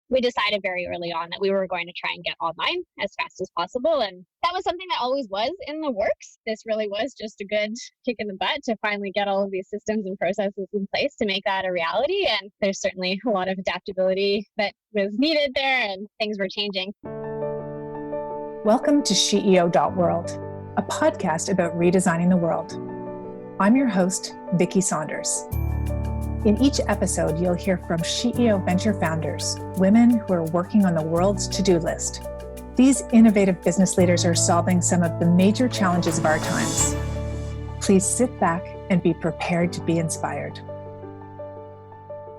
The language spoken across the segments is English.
we decided very early on that we were going to try and get online as fast as possible. And that was something that always was in the works. This really was just a good kick in the butt to finally get all of these systems and processes in place to make that a reality. And there's certainly a lot of adaptability that was needed there, and things were changing. Welcome to SheEO.world, a podcast about redesigning the world. I'm your host, Vicki Saunders. In each episode, you'll hear from SheEO venture founders, women who are working on the world's to-do list. These innovative business leaders are solving some of the major challenges of our times. Please sit back and be prepared to be inspired.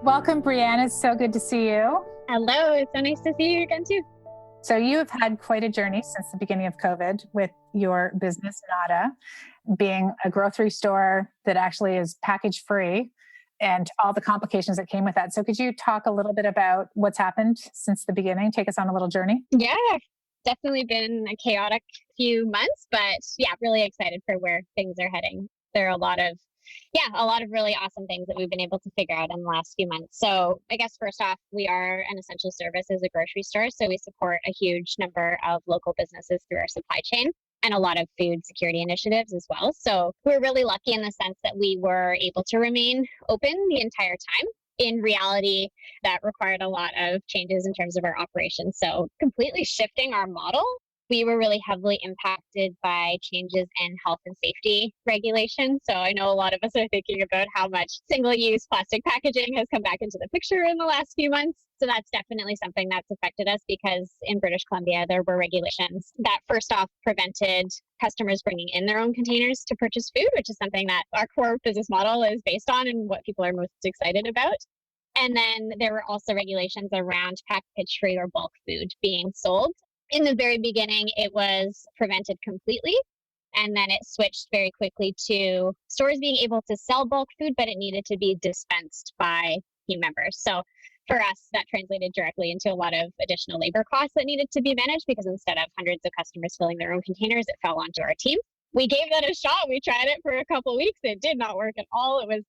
Welcome, Brianne. It's so good to see you. Hello. It's so nice to see you again, too. So you have had quite a journey since the beginning of COVID with your business, NADA, being a grocery store that actually is package free and all the complications that came with that. So could you talk a little bit about what's happened since the beginning? Take us on a little journey. Yeah, definitely been a chaotic few months, but yeah, really excited for where things are heading. There are a lot of really awesome things that we've been able to figure out in the last few months. So I guess first off, we are an essential service as a grocery store. So we support a huge number of local businesses through our supply chain and a lot of food security initiatives as well. So we're really lucky in the sense that we were able to remain open the entire time. In reality, that required a lot of changes in terms of our operations. So completely shifting our model. We were really heavily impacted by changes in health and safety regulations. So I know a lot of us are thinking about how much single-use plastic packaging has come back into the picture in the last few months. So that's definitely something that's affected us because in British Columbia, there were regulations that first off prevented customers bringing in their own containers to purchase food, which is something that our core business model is based on and what people are most excited about. And then there were also regulations around package-free or bulk food being sold. In the very beginning, it was prevented completely. And then it switched very quickly to stores being able to sell bulk food, but it needed to be dispensed by team members. So for us, that translated directly into a lot of additional labor costs that needed to be managed because instead of hundreds of customers filling their own containers, it fell onto our team. We gave that a shot. We tried it for a couple of weeks. It did not work at all. It was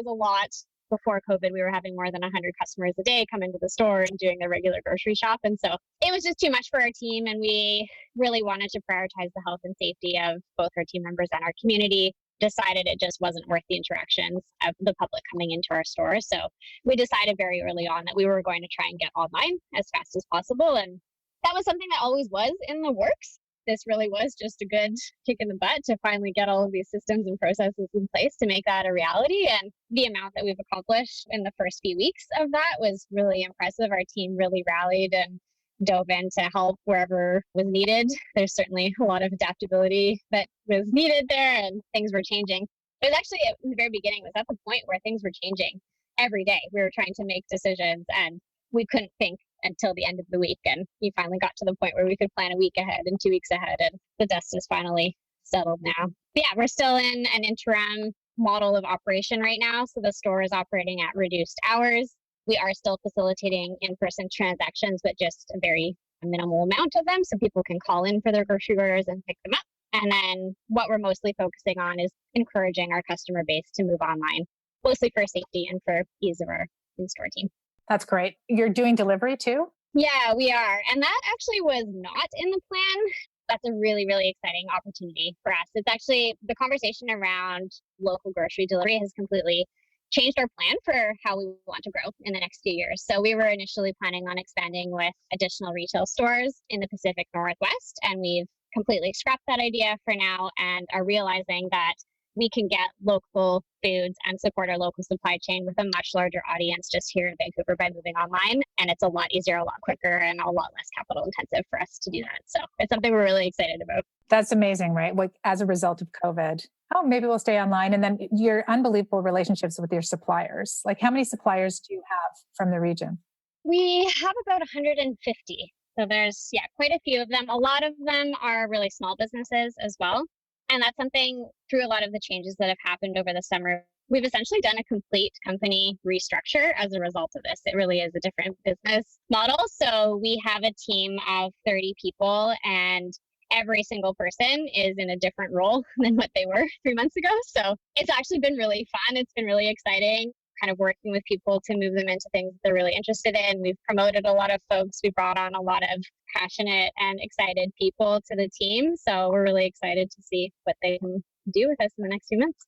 a lot. Before COVID, we were having more than 100 customers a day come into the store and doing their regular grocery shop. And so it was just too much for our team. And we really wanted to prioritize the health and safety of both our team members and our community. Decided it just wasn't worth the interactions of the public coming into our store. So we decided very early on that we were going to try and get online as fast as possible. And that was something that always was in the works. This really was just a good kick in the butt to finally get all of these systems and processes in place to make that a reality. And the amount that we've accomplished in the first few weeks of that was really impressive. Our team really rallied and dove in to help wherever was needed. There's certainly a lot of adaptability that was needed there, and things were changing. It was actually in the very beginning, was at the point where things were changing every day. We were trying to make decisions and we couldn't think until the end of the week. And we finally got to the point where we could plan a week ahead and 2 weeks ahead. And the dust is finally settled now. But yeah, we're still in an interim model of operation right now. So the store is operating at reduced hours. We are still facilitating in-person transactions, but just a very minimal amount of them. So people can call in for their grocery orders and pick them up. And then what we're mostly focusing on is encouraging our customer base to move online, mostly for safety and for ease of our in-store team. That's great. You're doing delivery too? Yeah, we are. And that actually was not in the plan. That's a really, really exciting opportunity for us. It's actually the conversation around local grocery delivery has completely changed our plan for how we want to grow in the next few years. So we were initially planning on expanding with additional retail stores in the Pacific Northwest, and we've completely scrapped that idea for now and are realizing that we can get local foods and support our local supply chain with a much larger audience just here in Vancouver by moving online. And it's a lot easier, a lot quicker, and a lot less capital intensive for us to do that. So it's something we're really excited about. That's amazing, right? Like as a result of COVID, maybe we'll stay online. And then your unbelievable relationships with your suppliers. Like how many suppliers do you have from the region? We have about 150. So there's, quite a few of them. A lot of them are really small businesses as well. And that's something through a lot of the changes that have happened over the summer. We've essentially done a complete company restructure as a result of this. It really is a different business model. So we have a team of 30 people and every single person is in a different role than what they were 3 months ago. So it's actually been really fun. It's been really exciting. kind of working with people to move them into things they're really interested in. We've promoted a lot of folks. We brought on a lot of passionate and excited people to the team. So we're really excited to see what they can do with us in the next few months.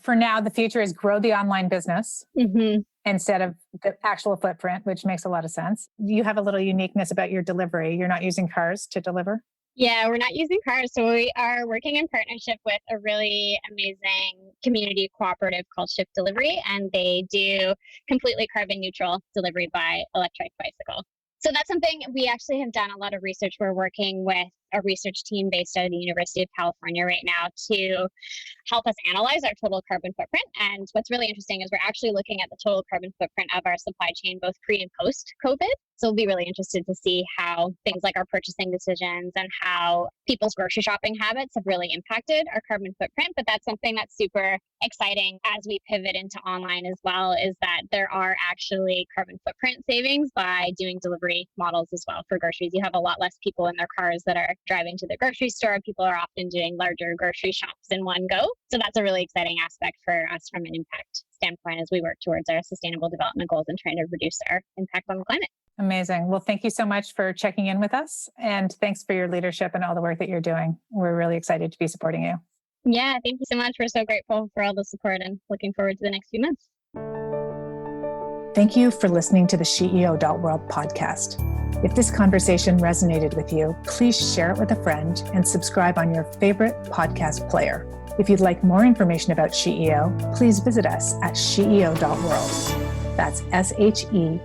For now, the future is grow the online business instead of the actual footprint, which makes a lot of sense. You have a little uniqueness about your delivery. You're not using cars to deliver? Yeah, we're not using cars. So we are working in partnership with a really amazing community cooperative called Shift Delivery, and they do completely carbon neutral delivery by electric bicycle. So that's something we actually have done a lot of research. We're working with a research team based out of the University of California right now to help us analyze our total carbon footprint. And what's really interesting is we're actually looking at the total carbon footprint of our supply chain, both pre and post COVID. So we'll be really interested to see how things like our purchasing decisions and how people's grocery shopping habits have really impacted our carbon footprint. But that's something that's super exciting as we pivot into online as well, is that there are actually carbon footprint savings by doing delivery models as well for groceries. You have a lot less people in their cars that are driving to the grocery store. People are often doing larger grocery shops in one go. So that's a really exciting aspect for us from an impact standpoint as we work towards our sustainable development goals and trying to reduce our impact on the climate. Amazing. Well, thank you so much for checking in with us. And thanks for your leadership and all the work that you're doing. We're really excited to be supporting you. Yeah, thank you so much. We're so grateful for all the support and looking forward to the next few months. Thank you for listening to the CEO.world podcast. If this conversation resonated with you, please share it with a friend and subscribe on your favorite podcast player. If you'd like more information about SheEO, please visit us at sheo.world. That's SHEEO.world.